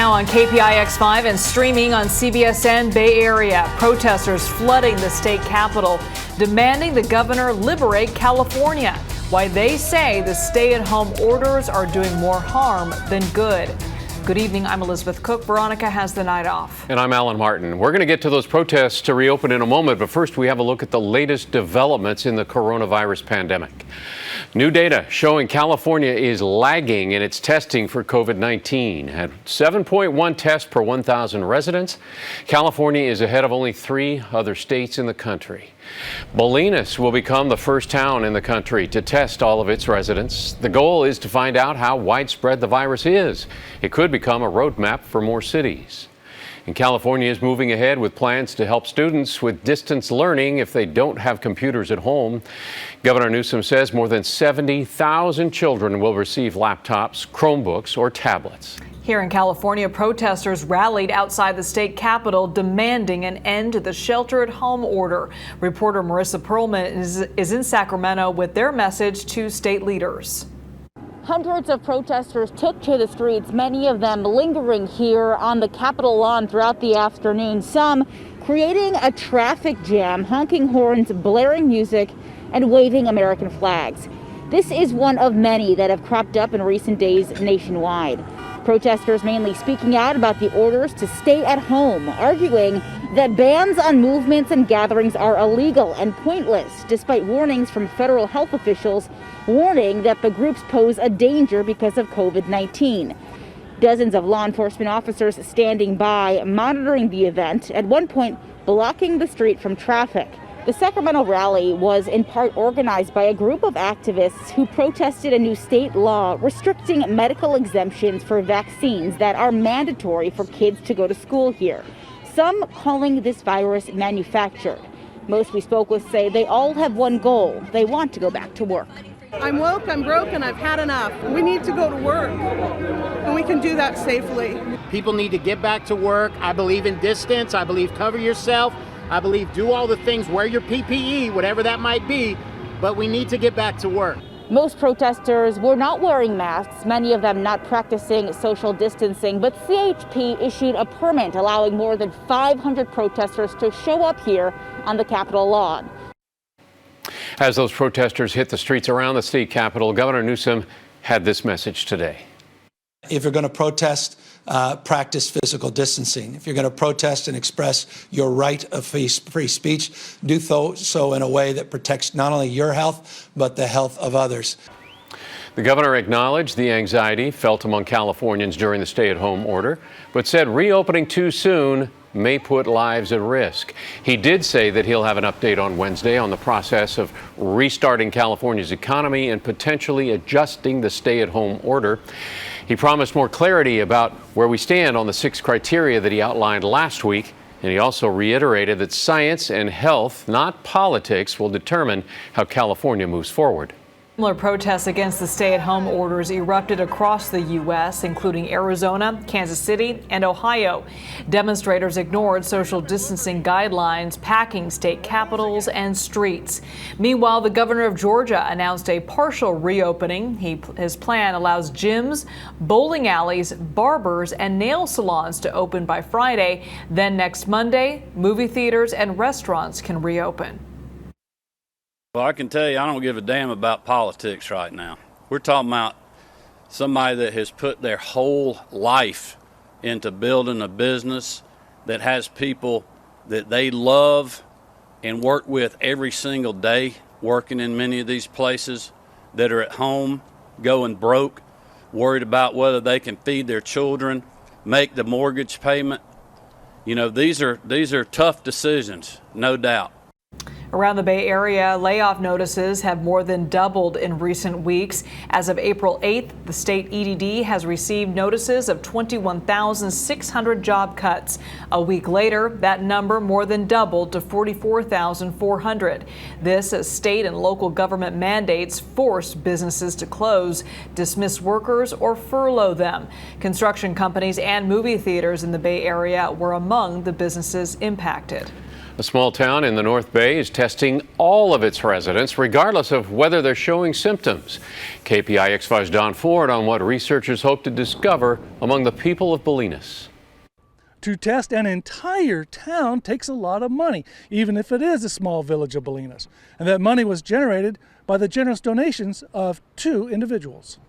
Now on KPIX 5 and streaming on CBSN Bay Area. Protesters flooding the state capitol, demanding the governor liberate California. Why they say the stay-at-home orders are doing more harm than good. Good evening, I'm Elizabeth Cook. Veronica has the night off. And I'm Alan Martin. We're going to get to those protests to reopen in a moment, but first we have a look at the latest developments in the coronavirus pandemic. New data showing California is lagging in its testing for COVID-19. At 7.1 tests per 1,000 residents, California is ahead of only 3 other states in the country. BOLINAS will become the first town in the country to test all of its residents. The goal is to find out how widespread the virus is. It could become a roadmap for more cities. And California is moving ahead with plans to help students with distance learning if they don't have computers at home. Governor Newsom says more than 70,000 children will receive laptops, Chromebooks, or tablets. Here in California, protesters rallied outside the state capitol demanding an end to the shelter-at-home order. Reporter Marissa Perlman is in Sacramento with their message to state leaders. Hundreds of protesters took to the streets, many of them lingering here on the Capitol lawn throughout the afternoon, some creating a traffic jam, honking horns, blaring music, and waving American flags. This is one of many that have cropped up in recent days nationwide. Protesters mainly speaking out about the orders to stay at home, arguing that bans on movements and gatherings are illegal and pointless, despite warnings from federal health officials warning that the groups pose a danger because of COVID-19. Dozens of law enforcement officers standing by, monitoring the event, at one point blocking the street from traffic. The Sacramento rally was in part organized by a group of activists who protested a new state law restricting medical exemptions for vaccines that are mandatory for kids to go to school here. Some calling this virus manufactured. Most we spoke with say they all have one goal. They want to go back to work. I'm woke, I'm broken, I've had enough. We need to go to work, and we can do that safely. People need to get back to work. I believe in distance. I believe cover yourself. I believe do all the things, wear your PPE, whatever that might be, but we need to get back to work. Most protesters were not wearing masks, many of them not practicing social distancing, but CHP issued a permit allowing more than 500 protesters to show up here on the Capitol lawn. As those protesters hit the streets around the state capitol, Governor Newsom had this message today. If you're going to protest, practice physical distancing. If you're going to protest and express your right of free speech, do so in a way that protects not only your health, but the health of others. The governor acknowledged the anxiety felt among Californians during the stay-at-home order, but said reopening too soon may put lives at risk. He did say that he'll have an update on Wednesday on the process of restarting California's economy and potentially adjusting the stay-at-home order. He promised more clarity about where we stand on the 6 criteria that he outlined last week, and he also reiterated that science and health, not politics, will determine how California moves forward. Similar protests against the stay-at-home orders erupted across the U.S., including Arizona, Kansas City, and Ohio. Demonstrators ignored social distancing guidelines, packing state capitals and streets. Meanwhile, the governor of Georgia announced a partial reopening. His plan allows gyms, bowling alleys, barbers, and nail salons to open by Friday. Then next Monday, movie theaters and restaurants can reopen. Well, I can tell you, I don't give a damn about politics right now. We're talking about somebody that has put their whole life into building a business that has people that they love and work with every single day, working in many of these places, that are at home, going broke, worried about whether they can feed their children, make the mortgage payment. You know, these are tough decisions, no doubt. Around the Bay Area, layoff notices have more than doubled in recent weeks. As of April 8th, the state EDD has received notices of 21,600 job cuts. A week later, that number more than doubled to 44,400. This as state and local government mandates force businesses to close, dismiss workers, or furlough them. Construction companies and movie theaters in the Bay Area were among the businesses impacted. A small town in the North Bay is testing all of its residents, regardless of whether they're showing symptoms. KPIX 5's Don Ford on what researchers hope to discover among the people of BOLINAS. To test an entire town takes a lot of money, even if it is a small village of BOLINAS. And that money was generated by the generous donations of 2 individuals.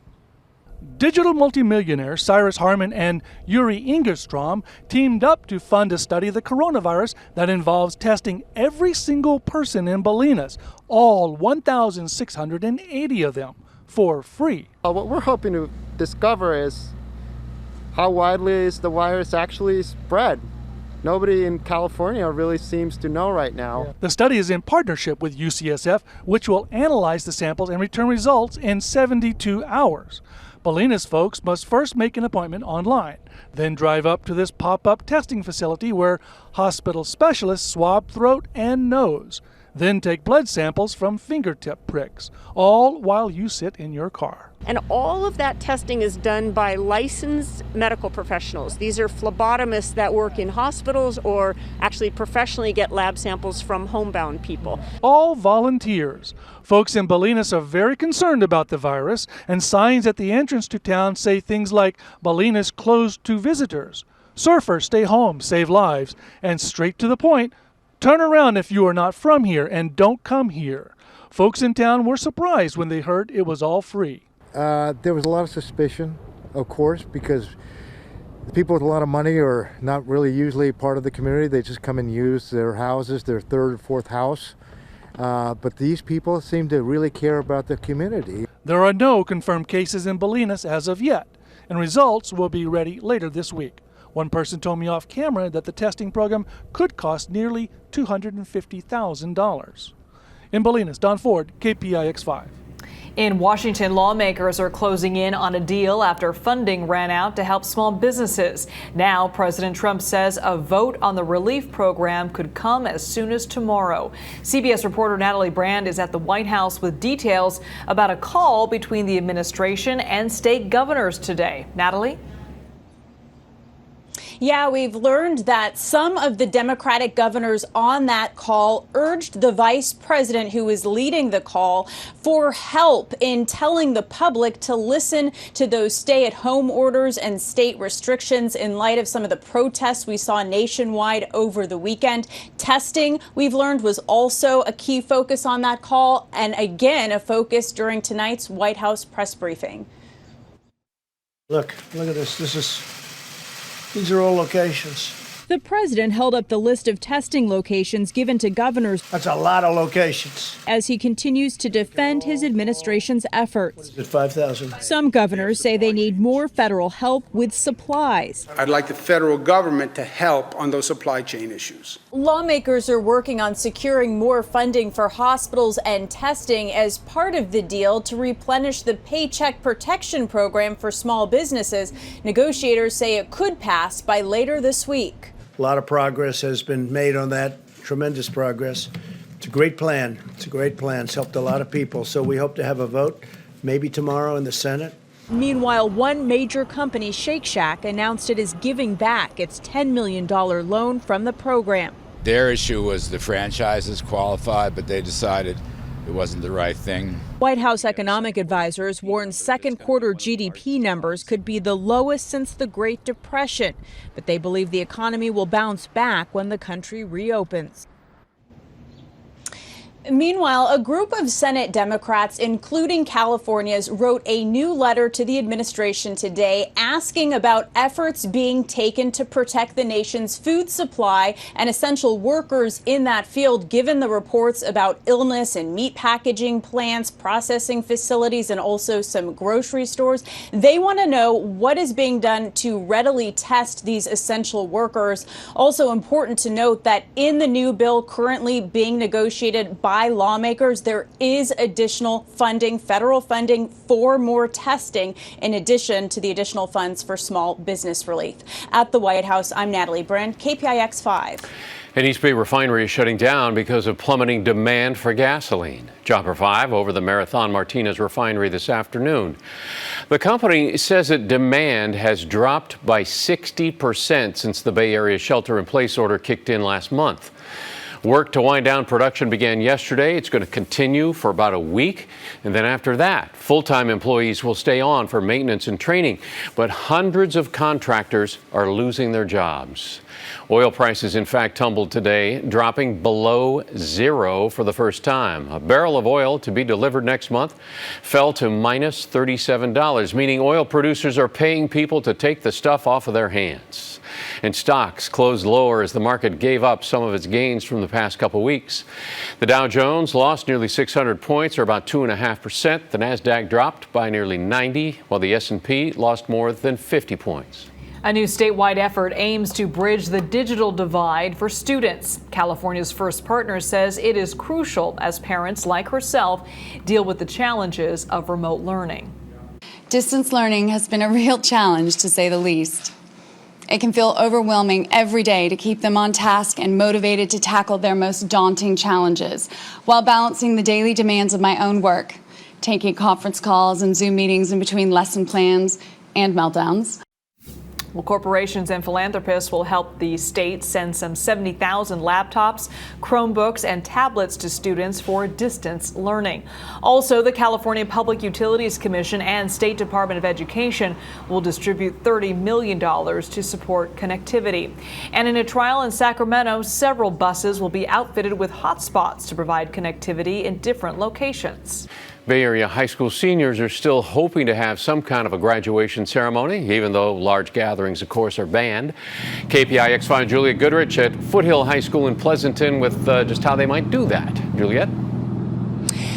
Digital multimillionaire Cyrus Harmon and Yuri Ingerstrom teamed up to fund a study of the coronavirus that involves testing every single person in BOLINAS, all 1,680 of them, for free. What we're hoping to discover is how widely is the virus actually spread. Nobody in California really seems to know right now. The study is in partnership with UCSF, which will analyze the samples and return results in 72 hours. BOLINAS folks must first make an appointment online, then drive up to this pop-up testing facility where hospital specialists swab throat and nose, then take blood samples from fingertip pricks, all while you sit in your car. And all of that testing is done by licensed medical professionals. These are phlebotomists that work in hospitals or actually professionally get lab samples from homebound people. All volunteers. Folks in BOLINAS are very concerned about the virus, and signs at the entrance to town say things like BOLINAS closed to visitors, surfers stay home, save lives, and straight to the point, turn around if you are not from here and don't come here. Folks in town were surprised when they heard it was all free. There was a lot of suspicion, of course, because the people with a lot of money are not really usually part of the community. They just come and use their houses, their 3rd or 4th house. But these people seem to really care about the community. There are no confirmed cases in BOLINAS as of yet, and results will be ready later this week. One person told me off camera that the testing program could cost nearly $250,000. In BOLINAS, Don Ford, KPIX 5. In Washington, lawmakers are closing in on a deal after funding ran out to help small businesses. Now, President Trump says a vote on the relief program could come as soon as tomorrow. CBS reporter Natalie Brand is at the White House with details about a call between the administration and state governors today. Natalie? Yeah, we've learned that some of the Democratic governors on that call urged the vice president who is leading the call for help in telling the public to listen to those stay-at-home orders and state restrictions in light of some of the protests we saw nationwide over the weekend. Testing, we've learned, was also a key focus on that call, and again, a focus during tonight's White House press briefing. Look at this. These are all locations. The president held up the list of testing locations given to governors. That's a lot of locations. As he continues to defend his administration's efforts. Is it 5,000? Some governors say they need more federal help with supplies. I'd like the federal government to help on those supply chain issues. Lawmakers are working on securing more funding for hospitals and testing as part of the deal to replenish the Paycheck Protection Program for small businesses. Negotiators say it could pass by later this week. A lot of progress has been made on that, tremendous progress. It's a great plan. It's helped a lot of people. So we hope to have a vote maybe tomorrow in the Senate. Meanwhile, one major company, Shake Shack, announced it is giving back its $10 million loan from the program. Their issue was the franchises qualified, but they decided it wasn't the right thing. White House economic advisors warn second quarter GDP numbers could be the lowest since the Great Depression, but they believe the economy will bounce back when the country reopens. Meanwhile, a group of Senate Democrats, including California's, wrote a new letter to the administration today asking about efforts being taken to protect the nation's food supply and essential workers in that field, given the reports about illness in meat packaging plants, processing facilities, and also some grocery stores. They want to know what is being done to readily test these essential workers. Also important to note that in the new bill currently being negotiated by lawmakers, there is additional funding, federal funding for more testing, in addition to the additional funds for small business relief. At the White House, I'm Natalie Brand, KPIX 5. An East Bay refinery is shutting down because of plummeting demand for gasoline. Chopper 5 over the Marathon Martinez refinery this afternoon. The company says that demand has dropped by 60% since the Bay Area shelter-in-place order kicked in last month. Work to wind down production began yesterday. It's going to continue for about a week. And then after that, full-time employees will stay on for maintenance and training. But hundreds of contractors are losing their jobs. Oil prices, in fact, tumbled today, dropping below zero for the first time. A barrel of oil to be delivered next month fell to minus $37, meaning oil producers are paying people to take the stuff off of their hands. And stocks closed lower as the market gave up some of its gains from the past couple weeks. The Dow Jones lost nearly 600 points, or about 2.5%. The Nasdaq dropped by nearly 90, while the S&P lost more than 50 points. A new statewide effort aims to bridge the digital divide for students. California's First Partner says it is crucial as parents like herself deal with the challenges of remote learning. Distance learning has been a real challenge, to say the least. It can feel overwhelming every day to keep them on task and motivated to tackle their most daunting challenges, while balancing the daily demands of my own work, taking conference calls and Zoom meetings in between lesson plans and meltdowns. Well, corporations and philanthropists will help the state send some 70,000 laptops, Chromebooks, and tablets to students for distance learning. Also, the California Public Utilities Commission and State Department of Education will distribute $30 million to support connectivity. And in a trial in Sacramento, several buses will be outfitted with hotspots to provide connectivity in different locations. Bay Area high school seniors are still hoping to have some kind of a graduation ceremony, even though large gatherings, of course, are banned. KPIX 5 Juliet Goodrich at Foothill High School in Pleasanton with just how they might do that. Juliet?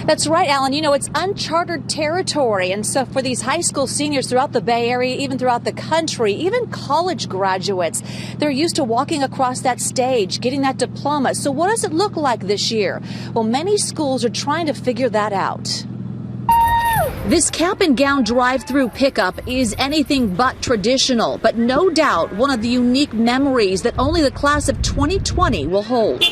That's right, Alan. You know, it's uncharted territory. And so for these high school seniors throughout the Bay Area, even throughout the country, even college graduates, they're used to walking across that stage, getting that diploma. So what does it look like this year? Well, many schools are trying to figure that out. This cap and gown drive-through pickup is anything but traditional, but no doubt one of the unique memories that only the class of 2020 will hold.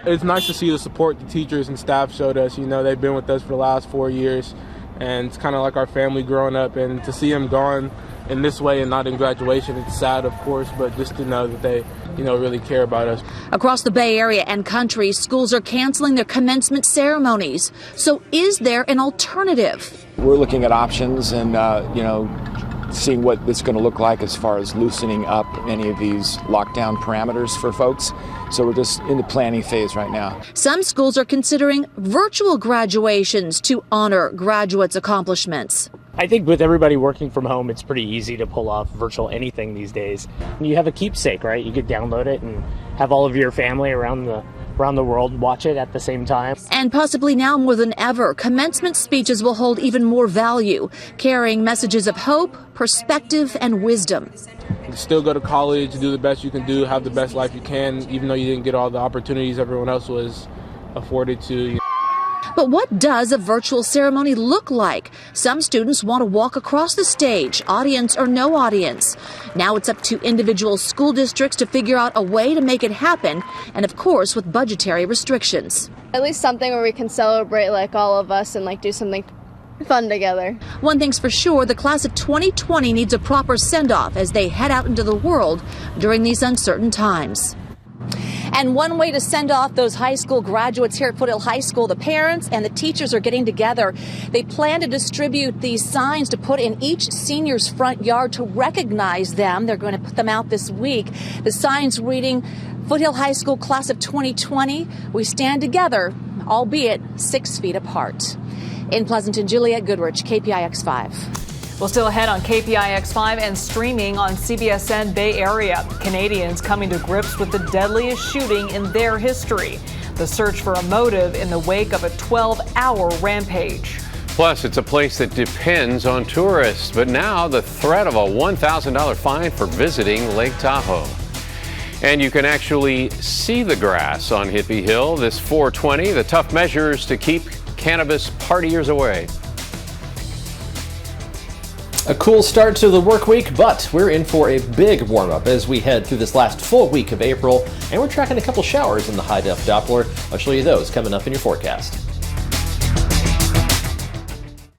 It's nice to see the support the teachers and staff showed us. You know, they've been with us for the last 4 years, and it's kind of like our family growing up. And to see them gone in this way and not in graduation, it's sad, of course, but just to know that they, you know, really care about us. Across the Bay Area and country, schools are canceling their commencement ceremonies. So is there an alternative? We're looking at options and, you know, seeing what it's going to look like as far as loosening up any of these lockdown parameters for folks. So we're just in the planning phase right now. Some schools are considering virtual graduations to honor graduates' accomplishments. I think with everybody working from home, it's pretty easy to pull off virtual anything these days. You have a keepsake, right? You could download it and have all of your family around the world watch it at the same time. And possibly now more than ever, commencement speeches will hold even more value, carrying messages of hope, perspective, and wisdom. You still go to college, do the best you can do, have the best life you can, even though you didn't get all the opportunities everyone else was afforded to. But what does a virtual ceremony look like? Some students want to walk across the stage, audience or no audience. Now it's up to individual school districts to figure out a way to make it happen, and of course with budgetary restrictions. At least something where we can celebrate like all of us and like do something fun together. One thing's for sure, the class of 2020 needs a proper send-off as they head out into the world during these uncertain times. And one way to send off those high school graduates here at Foothill High School, the parents and the teachers are getting together. They plan to distribute these signs to put in each senior's front yard to recognize them. They're going to put them out this week. The signs reading, Foothill High School class of 2020, we stand together, albeit 6 feet apart. In Pleasanton, Juliet Goodrich, KPIX 5. Well, still ahead on KPIX 5 and streaming on CBSN Bay Area. Canadians coming to grips with the deadliest shooting in their history. The search for a motive in the wake of a 12-hour rampage. Plus, it's a place that depends on tourists. But now the threat of a $1,000 fine for visiting Lake Tahoe. And you can actually see the grass on Hippie Hill this 420. The tough measures to keep cannabis partiers away. A cool start to the work week, but we're in for a big warm-up as we head through this last full week of April, and we're tracking a couple showers in the high-def Doppler. I'll show you those coming up in your forecast.